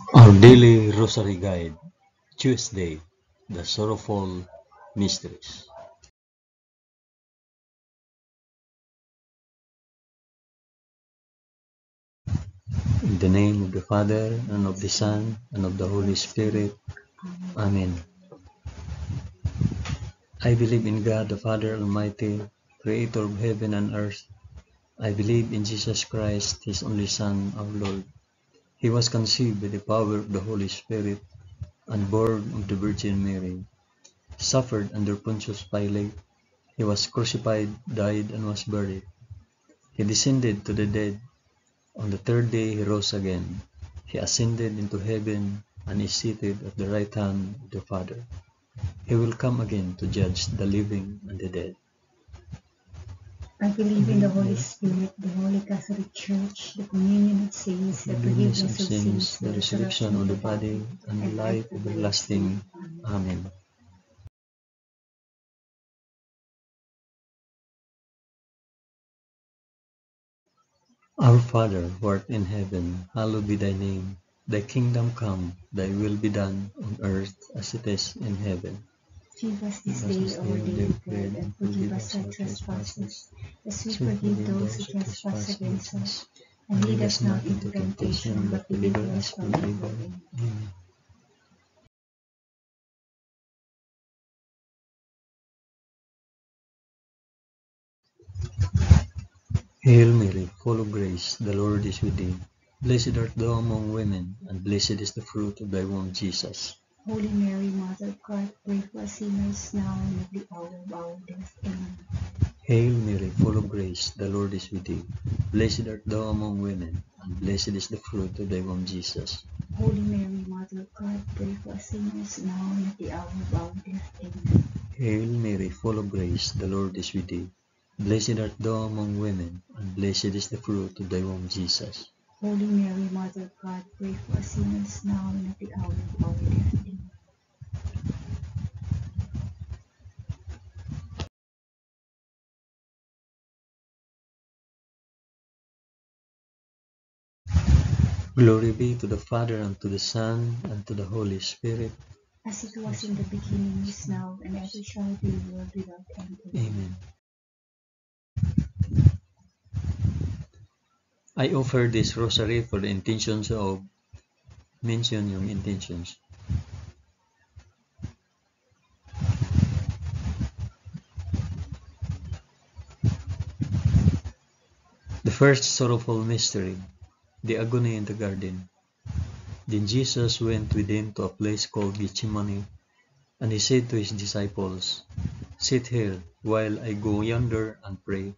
Our daily Rosary Guide, Tuesday, the Sorrowful Mysteries. In the name of the Father, and of the Son, and of the Holy Spirit. Amen. I believe in God, the Father Almighty, Creator of heaven and earth. I believe in Jesus Christ, His only Son, our Lord. He was conceived by the power of the Holy Spirit, and born of the Virgin Mary. Suffered under Pontius Pilate. He was crucified, died, and was buried. He descended to the dead. On the third day he rose again. He ascended into heaven and is seated at the right hand of the Father. He will come again to judge the living and the dead. I believe in the Holy Spirit, the Holy Catholic Church, the communion of saints, the forgiveness of sins, the resurrection of the body, and the life everlasting. Amen. Our Father, who art in heaven, hallowed be thy name. Thy kingdom come, thy will be done on earth as it is in heaven. Give us this day our daily bread, and forgive us our trespasses, as we forgive those who trespass against us. And lead us not into temptation, but deliver us from evil. Amen. Hail Mary, full of grace, the Lord is with thee. Blessed art thou among women, and blessed is the fruit of thy womb, Jesus. Holy Mary, Mother of God, pray for us sinners now and at the hour of our death. Amen. Hail Mary, full of grace, the Lord is with thee. Blessed art thou among women, and blessed is the fruit of thy womb, Jesus. Holy Mary, Mother of God, pray for us sinners now and at the hour of our death. Amen. Hail Mary, full of grace, the Lord is with thee. Blessed art thou among women, and blessed is the fruit of thy womb, Jesus. Holy Mary, Mother of God, pray for us sinners now and at the hour of our death. Amen. Glory be to the Father, and to the Son, and to the Holy Spirit. As it was in the beginning, is now, and ever shall be, world without end. Amen. I offer this rosary for the intentions of, mention yung intentions. The first sorrowful mystery, the agony in the garden. Then Jesus went with him to a place called Gethsemane, and he said to his disciples, "Sit here, while I go yonder and pray."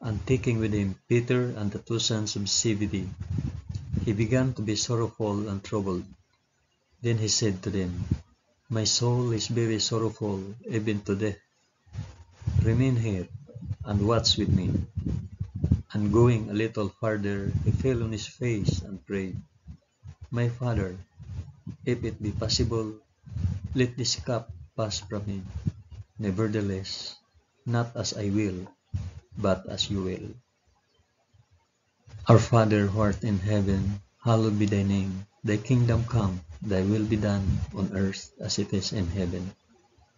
And taking with him Peter and the two sons of Zebedee, he began to be sorrowful and troubled. Then he said to them, "My soul is very sorrowful, even to death. Remain here, and watch with me." And going a little farther, he fell on his face and prayed, "My Father, if it be possible, let this cup pass from me. Nevertheless, not as I will, but as you will." Our Father, who art in heaven, hallowed be thy name. Thy kingdom come, thy will be done on earth as it is in heaven.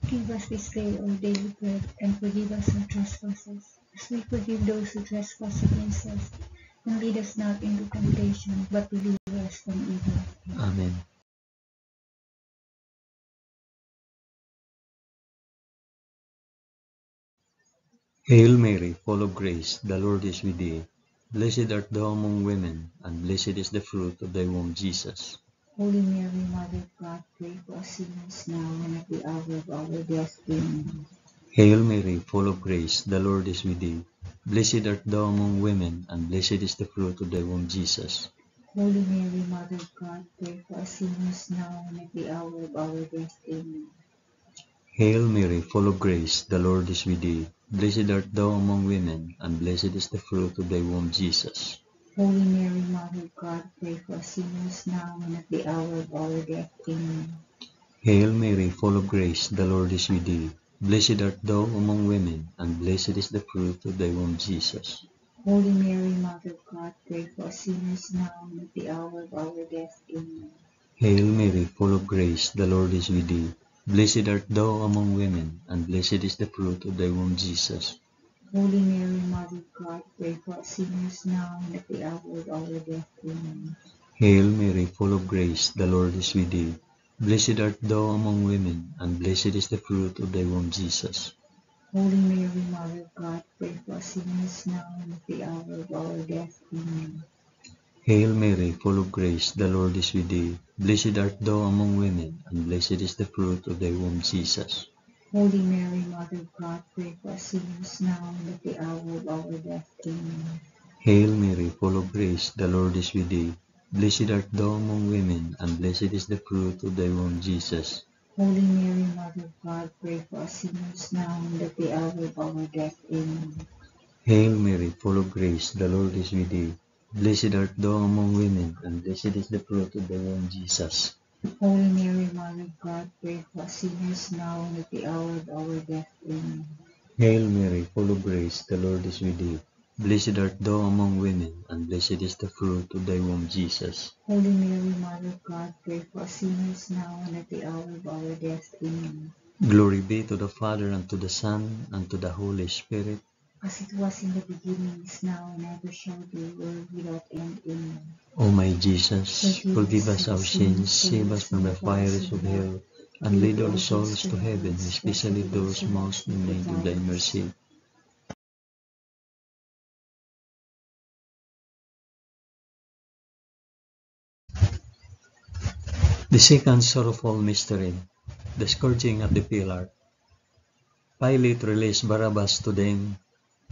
Give us this day our daily bread, and forgive us our trespasses, as we forgive those who trespass against us. And lead us not into temptation, but deliver us from evil. Amen. Hail Mary, full of grace, the Lord is with thee. Blessed art thou among women, and blessed is the fruit of thy womb, Jesus. Holy Mary, Mother of God, pray for us sinners now and at the hour of our death. Amen. Hail Mary, full of grace, the Lord is with thee. Blessed art thou among women, and blessed is the fruit of thy womb, Jesus. Holy Mary, Mother of God, pray for us sinners now and at the hour of our death. Amen. Hail Mary, full of grace, the Lord is with thee. Blessed art thou among women, and blessed is the fruit of thy womb, Jesus. Holy Mary, Mother of God, pray for us sinners now and at the hour of our death. Amen. Hail Mary, full of grace, the Lord is with thee. Blessed art thou among women, and blessed is the fruit of thy womb, Jesus. Holy Mary, Mother of God, pray for us sinners now and at the hour of our death. Amen. Hail Mary, full of grace, the Lord is with thee. Blessed art thou among women, and blessed is the fruit of thy womb, Jesus. Holy Mary, Mother of God, pray for us sinners now and at the hour of our death. Amen. Hail Mary, full of grace, the Lord is with thee. Blessed art thou among women, and blessed is the fruit of thy womb, Jesus. Holy Mary, Mother of God, pray for us sinners now and at the hour of our death. Amen. Hail Mary, full of grace, the Lord is with thee. Blessed art thou among women, and blessed is the fruit of thy womb, Jesus. Holy Mary, Mother of God, pray for us sinners now and at the hour of our death. Amen. Hail Mary, full of grace, the Lord is with thee. Blessed art thou among women, and blessed is the fruit of thy womb, Jesus. Holy Mary, Mother of God, pray for us sinners now and at the hour of our death. Amen. Hail Mary, full of grace, the Lord is with thee. Blessed art thou among women, and blessed is the fruit of thy womb, Jesus. Holy Mary, Mother of God, pray for us sinners now and at the hour of our death. Amen. Hail Mary, full of grace, the Lord is with thee. Blessed art thou among women, and blessed is the fruit of thy womb, Jesus. Holy Mary, Mother of God, pray for us sinners now and at the hour of our death. Amen. Glory be to the Father, and to the Son, and to the Holy Spirit. As it was in the beginning, is now, and ever shall be, world without end. Amen. O my Jesus, forgive us our sins, save us from the fires of hell, and lead all souls to heaven, especially those most in need of thy mercy. The second sorrowful mystery, the scourging at the pillar. Pilate released Barabbas to them,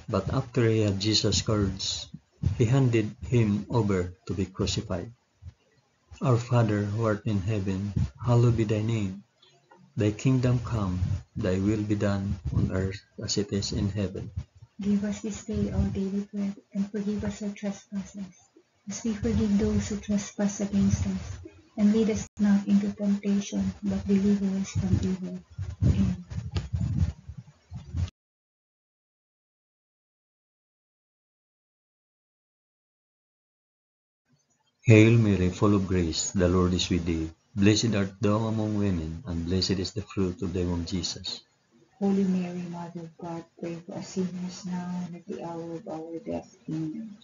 but after he had Jesus scourged, he handed him over to be crucified. Our Father, who art in heaven, hallowed be thy name. Thy kingdom come, thy will be done on earth as it is in heaven. Give us this day our daily bread, and forgive us our trespasses, as we forgive those who trespass against us. And lead us not into temptation, but deliver us from evil. Amen. Hail Mary, full of grace, the Lord is with thee. Blessed art thou among women, and blessed is the fruit of thy womb, Jesus. Holy Mary, Mother of God, pray for us sinners now and at the hour of our death. Amen.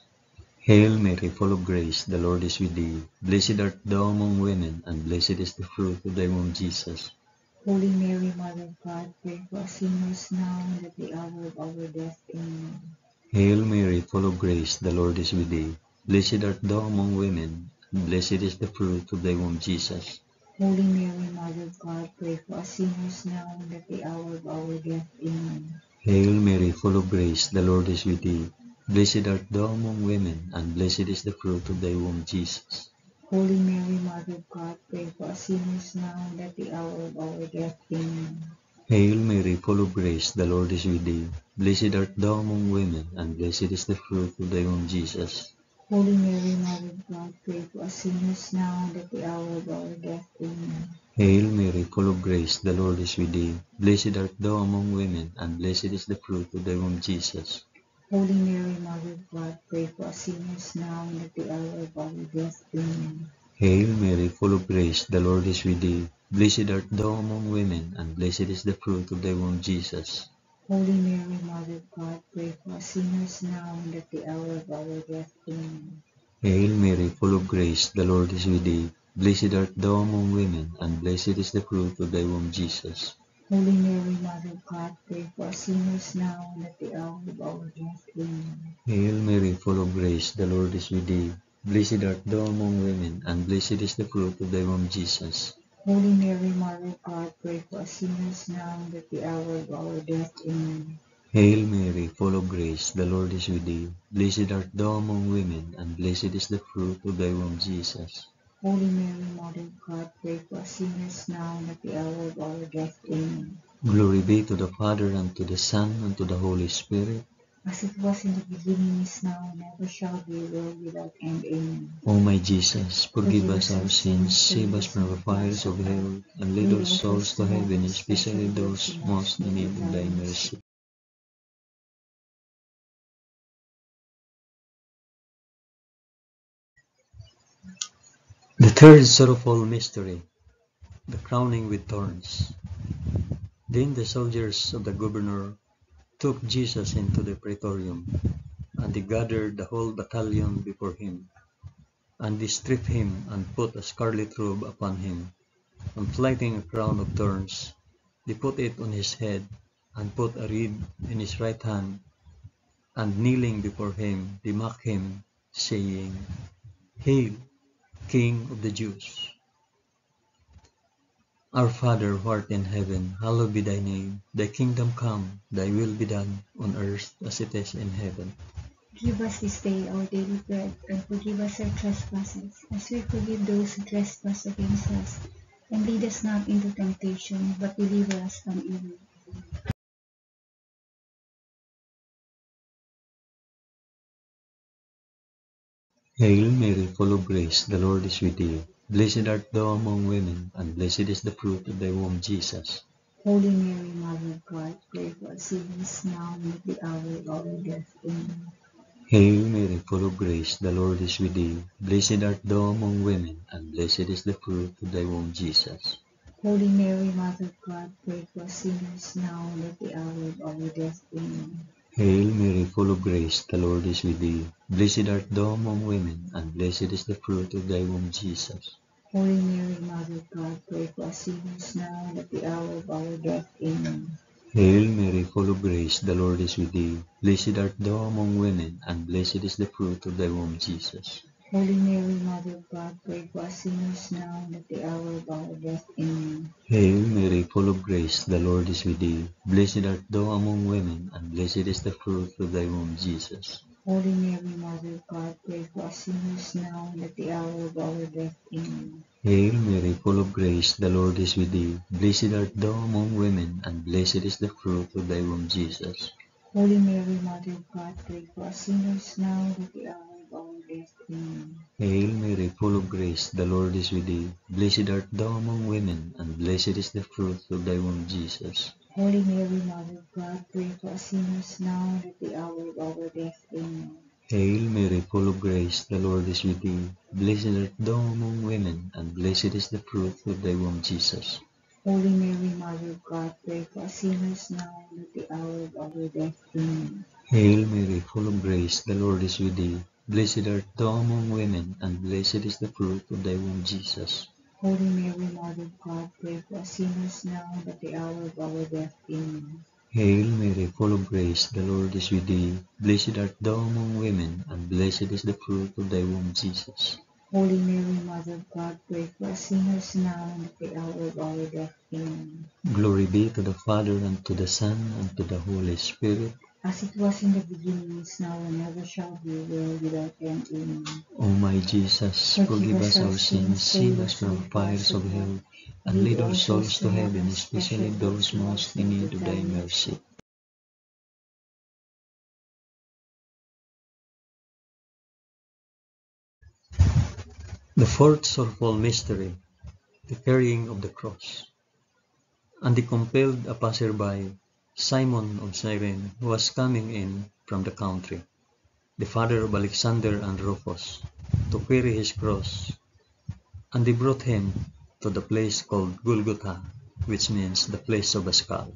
Hail Mary, full of grace, the Lord is with thee. Blessed art thou among women, and blessed is the fruit of thy womb, Jesus. Holy Mary, Mother of God, pray for us sinners now and at the hour of our death. Amen. Hail Mary, full of grace, the Lord is with thee. Blessed art thou among women, and blessed is the fruit of thy womb, Jesus. Holy Mary, Mother of God, pray for us sinners now and at the hour of our death. Amen. Hail Mary, full of grace, the Lord is with thee. Blessed art thou among women, and blessed is the fruit of thy womb, Jesus. Holy Mary, Mother of God, pray for us sinners now and at the hour of our death. Amen. Hail Mary, full of grace, the Lord is with thee. Blessed art thou among women, and blessed is the fruit of thy womb, Jesus. Holy Mary, Mother of God, pray for us sinners now and at the hour of our death. Amen. Hail Mary, full of grace, the Lord is with thee. Blessed art thou among women, and blessed is the fruit of thy womb, Jesus. Holy Mary, Mother of God, pray for us sinners now and at the hour of our death. Amen. Hail Mary, full of grace, the Lord is with thee. Blessed art thou among women, and blessed is the fruit of thy womb, Jesus. Holy Mary, Mother of God, pray for us sinners now and at the hour of our death. Amen. Hail Mary, full of grace, the Lord is with thee. Blessed art thou among women, and blessed is the fruit of thy womb, Jesus. Holy Mary, Mother of God, pray for us sinners now and at the hour of our death. Amen. Hail Mary, full of grace, the Lord is with thee. Blessed art thou among women, and blessed is the fruit of thy womb, Jesus. Holy Mary, Mother of God, pray for us sinners now and at the hour of our death. Amen. Hail Mary, full of grace, the Lord is with thee. Blessed art thou among women, and blessed is the fruit of thy womb, Jesus. Holy Mary, Mother of God, pray for us sinners now and at the hour of our death. Amen. Glory be to the Father, and to the Son, and to the Holy Spirit. As it was in the beginning, is now, and ever shall be, world without end. Amen. O my Jesus, forgive us our sins, save us from the fires of hell, and lead all souls to heaven, especially those most in need of thy mercy. The third sorrowful mystery, the crowning with thorns. Then the soldiers of the governor took Jesus into the praetorium, and they gathered the whole battalion before him. And they stripped him and put a scarlet robe upon him, and plighting a crown of thorns, they put it on his head, and put a reed in his right hand, and kneeling before him, they mocked him, saying, Hail, King of the Jews! Our Father who art in heaven, hallowed be thy name. Thy kingdom come, thy will be done, on earth as it is in heaven. Give us this day our daily bread, and forgive us our trespasses, as we forgive those who trespass against us. And lead us not into temptation, but deliver us from evil. Hail Mary, full of grace, the Lord is with thee. Blessed art thou among women, and blessed is the fruit of thy womb, Jesus. Holy Mary, Mother of God, pray for us sinners now and at the hour of our death. Amen. Hail Mary, full of grace, the Lord is with thee. Blessed art thou among women, and blessed is the fruit of thy womb, Jesus. Holy Mary, Mother of God, pray for us sinners now and at the hour of our death. Amen. Hail Mary, full of grace, the Lord is with thee. Blessed art thou among women, and blessed is the fruit of thy womb, Jesus. Holy Mary, Mother of God, pray for us sinners now and at the hour of our death. Amen. Hail Mary, full of grace, the Lord is with thee. Blessed art thou among women, and blessed is the fruit of thy womb, Jesus. Holy Mary, Mother of God, pray for us sinners now and at the hour of our death. Amen. Hail Mary, full of grace, the Lord is with thee. Blessed art thou among women, and blessed is the fruit of thy womb, Jesus. Holy Mary, Mother of God, pray for us sinners now and at the hour of our death. Amen. Hail Mary, full of grace, the Lord is with thee. Blessed art thou among women, and blessed is the fruit of thy womb, Jesus. Holy Mary, Mother of God, pray for us sinners now and at the hour of our death. Amen. Hail Mary, full of grace, the Lord is with thee. Blessed art thou among women, and blessed is the fruit of thy womb, Jesus. Holy Mary, Mother of God, pray for us sinners now and at the hour of our death. Amen. Hail Mary, full of grace, the Lord is with thee. Blessed art thou among women, and blessed is the fruit of thy womb, Jesus. Holy Mary, Mother of God, pray for us sinners now and at the hour of our death. Amen. Hail Mary, full of grace, the Lord is with thee. Blessed art thou among women, and blessed is the fruit of thy womb, Jesus. Holy Mary, Mother of God, pray for us sinners now and at the hour of our death. Amen. Hail Mary, full of grace, the Lord is with thee. Blessed art thou among women, and blessed is the fruit of thy womb, Jesus. Holy Mary, Mother of God, pray for us sinners now and at the hour of our death. Amen. Glory be to the Father, and to the Son, and to the Holy Spirit. As it was in the beginning, is now, and ever shall be, world without end. Amen. O my Jesus, forgive us our sins, save us from the fires of hell, and lead all souls to heaven, especially those most in need of thy mercy. The fourth sorrowful mystery, the carrying of the cross. And they compelled a passerby, Simon of Cyrene, who was coming in from the country, the father of Alexander and Rufus, to carry his cross. And they brought him to the place called Golgotha, which means the place of a skull.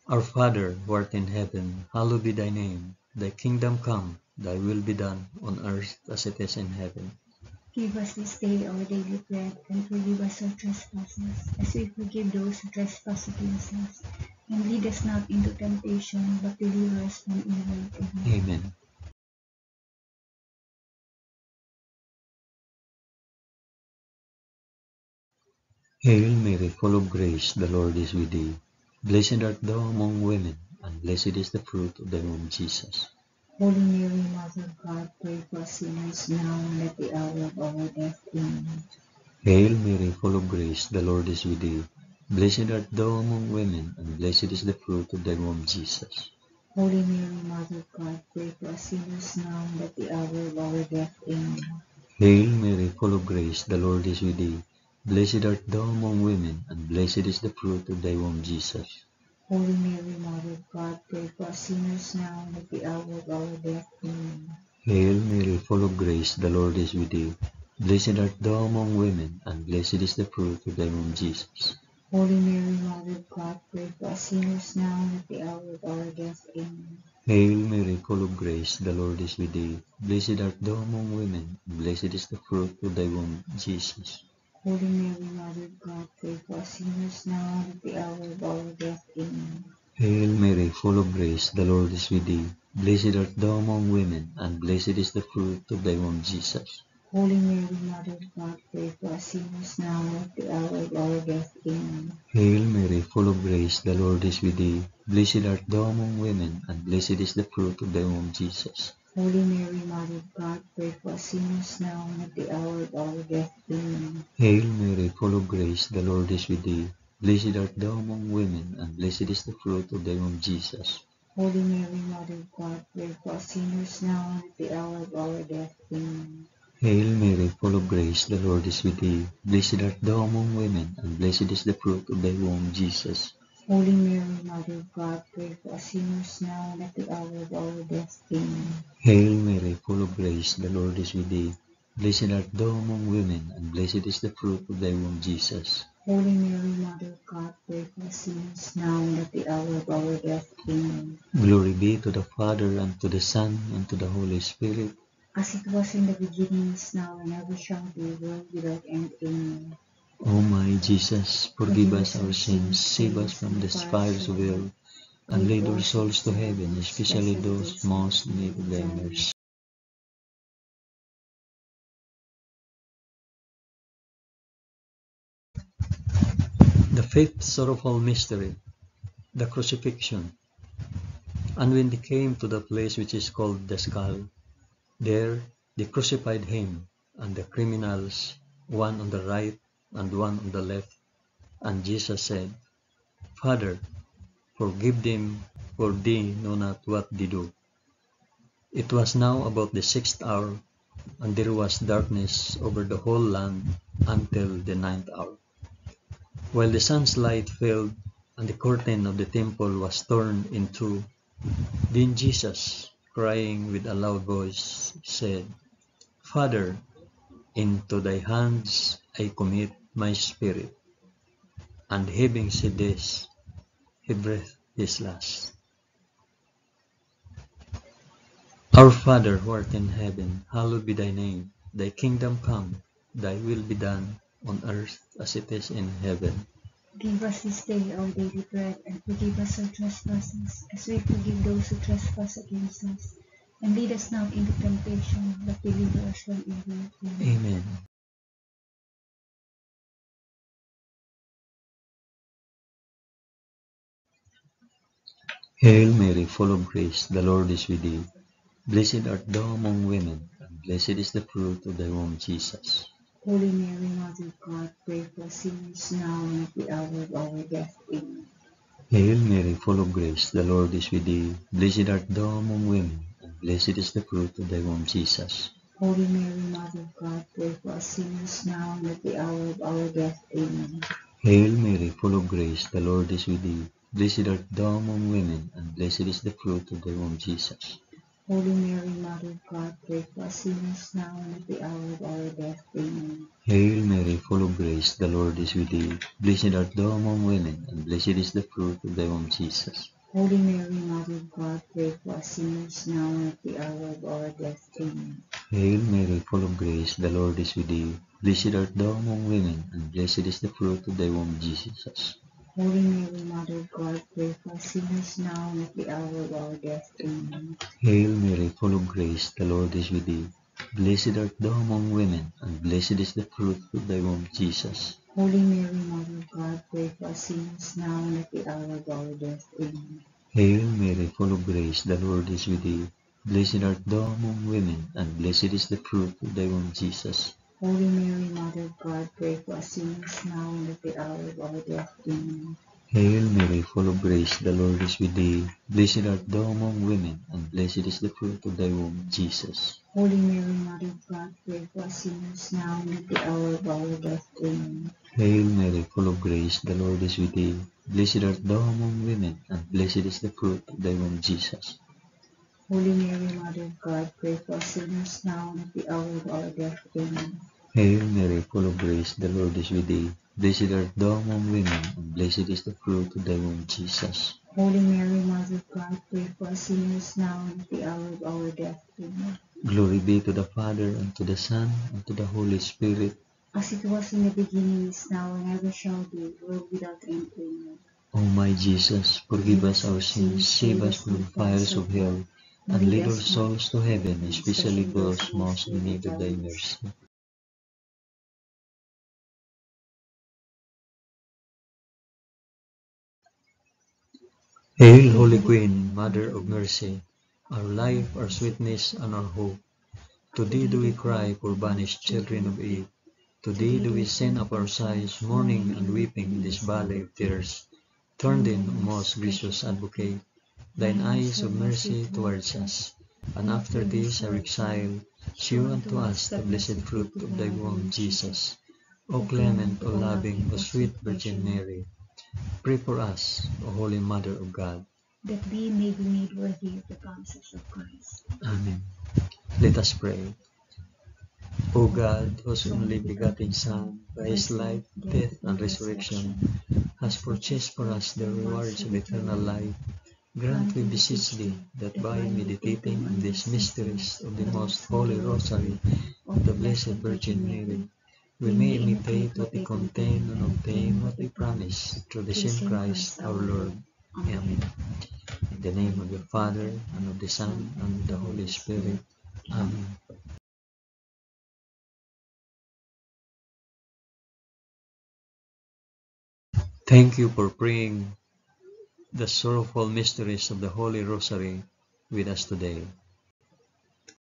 Our Father, who art in heaven, hallowed be thy name. Thy kingdom come, thy will be done, on earth as it is in heaven. Give us this day our daily bread, and forgive us our trespasses, as we forgive those who trespass against us. And lead us not into temptation, but deliver us from evil. Amen. Amen. Hail Mary, full of grace, the Lord is with thee. Blessed art thou among women, and blessed is the fruit of thy womb, Jesus. Holy Mary, Mother of God, pray for us sinners now and at the hour of our death. Amen. Hail Mary, full of grace, the Lord is with thee. Blessed art thou among women, and blessed is the fruit of thy womb, Jesus. Holy Mary, Mother of God, pray for us sinners now and at the hour of our death. Amen. Hail Mary, full of grace, the Lord is with thee. Blessed art thou among women, and blessed is the fruit of thy womb, Jesus. Holy Mary, Mother of God, pray for us sinners now and at the hour of our death. Amen. Hail Mary, full of grace, the Lord is with thee. Blessed art thou among women, and blessed is the fruit of thy womb, Jesus. Holy Mary, Mother of God, pray for us sinners now and at the hour of our death. Amen. Hail Mary, full of grace, the Lord is with thee. Blessed art thou among women, and blessed is the fruit of thy womb, Jesus. Holy Mary, Mother of God, pray for us sinners now and at the hour of our death. Amen. Hail Mary, full of grace, the Lord is with thee. Blessed art thou among women, and blessed is the fruit of thy womb, Jesus. Holy Mary, Mother of God, pray for us sinners now and at the hour of our death. Amen. Hail Mary, full of grace, the Lord is with thee. Blessed art thou among women, and blessed is the fruit of thy womb, Jesus. Holy Mary, Mother of God, pray for us sinners now and at the hour of our death. Amen. Hail Mary, full of grace, the Lord is with thee. Blessed art thou among women, and blessed is the fruit of thy womb, Jesus. Holy Mary, Mother of God, pray for us sinners now and at the hour of our death. Amen. Hail Mary, full of grace, the Lord is with thee. Blessed art thou among women, and blessed is the fruit of thy womb, Jesus. Holy Mary, Mother of God, pray for us sinners now and at the hour of our death. Amen. Hail Mary, full of grace, the Lord is with thee. Blessed art thou among women, and blessed is the fruit of thy womb, Jesus. Holy Mary, Mother of God, pray for us sinners now and at the hour of our death. Amen. Glory be to the Father, and to the Son, and to the Holy Spirit. As it was in the beginning, is now, and ever shall be, world without end. Amen. O my Jesus, forgive us our sins, save us from the fires of hell, and lead our souls to heaven, especially those most in need of thy mercy. The fifth sorrowful mystery, the crucifixion. And when they came to the place which is called the Skull, there they crucified him, and the criminals, one on the right and one on the left. And Jesus said, Father, forgive them, for they know not what they do. It was now about the 6th hour, and there was darkness over the whole land until the 9th hour. While the sun's light failed, and the curtain of the temple was torn in two, then Jesus, crying with a loud voice, said, Father, into thy hands I commit my spirit. And having said this, he breathed his last. Our Father, who art in heaven, hallowed be thy name. Thy kingdom come, thy will be done, on earth as it is in heaven. Give us this day our daily bread, and forgive us our trespasses, as we forgive those who trespass against us. And lead us not into temptation, but deliver us from evil. Amen. Amen. Hail Mary, full of grace, the Lord is with thee. Blessed art thou among women, and blessed is the fruit of thy womb, Jesus. Holy Mary, Mother of God, pray for us sinners now and at the hour of our death. Amen. Hail Mary, full of grace, the Lord is with thee. Blessed art thou among women, and blessed is the fruit of thy womb, Jesus. Holy Mary, Mother of God, pray for us sinners now and at the hour of our death. Amen. Hail Mary, full of grace, the Lord is with thee. Blessed art thou among women, and blessed is the fruit of thy womb, Jesus. Holy Mary, Mother of God, pray for us sinners now and at the hour of our death. Amen. Hail Mary, full of grace, the Lord is with thee. Blessed art thou among women, and blessed is the fruit of thy womb, Jesus. Holy Mary, Mother of God, pray for us sinners now and at the hour of our death. Amen. Hail Mary, full of grace, the Lord is with thee. Blessed art thou among women, and blessed is the fruit of thy womb, Jesus. Holy Mary, Mother of God, pray for us sinners now and at the hour of our death. Amen. Hail Mary, full of grace, the Lord is with thee. Blessed art thou among women, and blessed is the fruit of thy womb, Jesus. Holy Mary, Mother of God, pray for us sinners now and at the hour of our death. Amen. Hail Mary, full of grace, the Lord is with thee. Blessed art thou among women, and blessed is the fruit of thy womb, Jesus. Holy Mary, Mother of God, pray for us sinners now and at the hour of our death. Amen. Hail Mary, full of grace, the Lord is with thee. Blessed art thou among women, and blessed is the fruit of thy womb, Jesus. Holy Mary, Mother of God, pray for us sinners now and at the hour of our death. Amen. Hail Mary, full of grace, the Lord is with thee. Blessed art thou among women, and blessed is the fruit of thy womb, Jesus. Holy Mary, Mother of God, pray for us sinners now and at the hour of our death. Amen. Hail Mary, full of grace, the Lord is with thee. Blessed art thou among women, and blessed is the fruit of thy womb, Jesus. Holy Mary, Mother of God, pray for us sinners now and at the hour of our death. Amen. Glory be to the Father, and to the Son, and to the Holy Spirit. As it was in the beginning, is now, and ever shall be, world without end. Amen. O my Jesus, forgive us our sins, save us from the fires of hell, and lead all souls to heaven, especially those most in need of thy mercy. Hail, Holy Queen, Mother of Mercy, our life, our sweetness, and our hope. To thee do we cry, poor banished children of Eve. To thee do we send up our sighs, mourning and weeping in this valley of tears. Turn then, O most gracious Advocate, thine eyes of mercy towards us, and after this our exile, shew unto us the blessed fruit of thy womb, Jesus. O clement, O loving, O sweet Virgin Mary, pray for us, O Holy Mother of God, that we may be made worthy of the promises of Christ. Amen. Let us pray. O God, whose only begotten Son, by his life, death, and resurrection, has purchased for us the rewards of eternal life, grant, we beseech thee, that by meditating on these mysteries of the most holy Rosary of the Blessed Virgin Mary, we may imitate what they contain and obtain what they promise, through the same Christ our Lord. Amen. In the name of the Father, and of the Son, and of the Holy Spirit. Amen. Thank you for praying the sorrowful mysteries of the Holy Rosary with us today.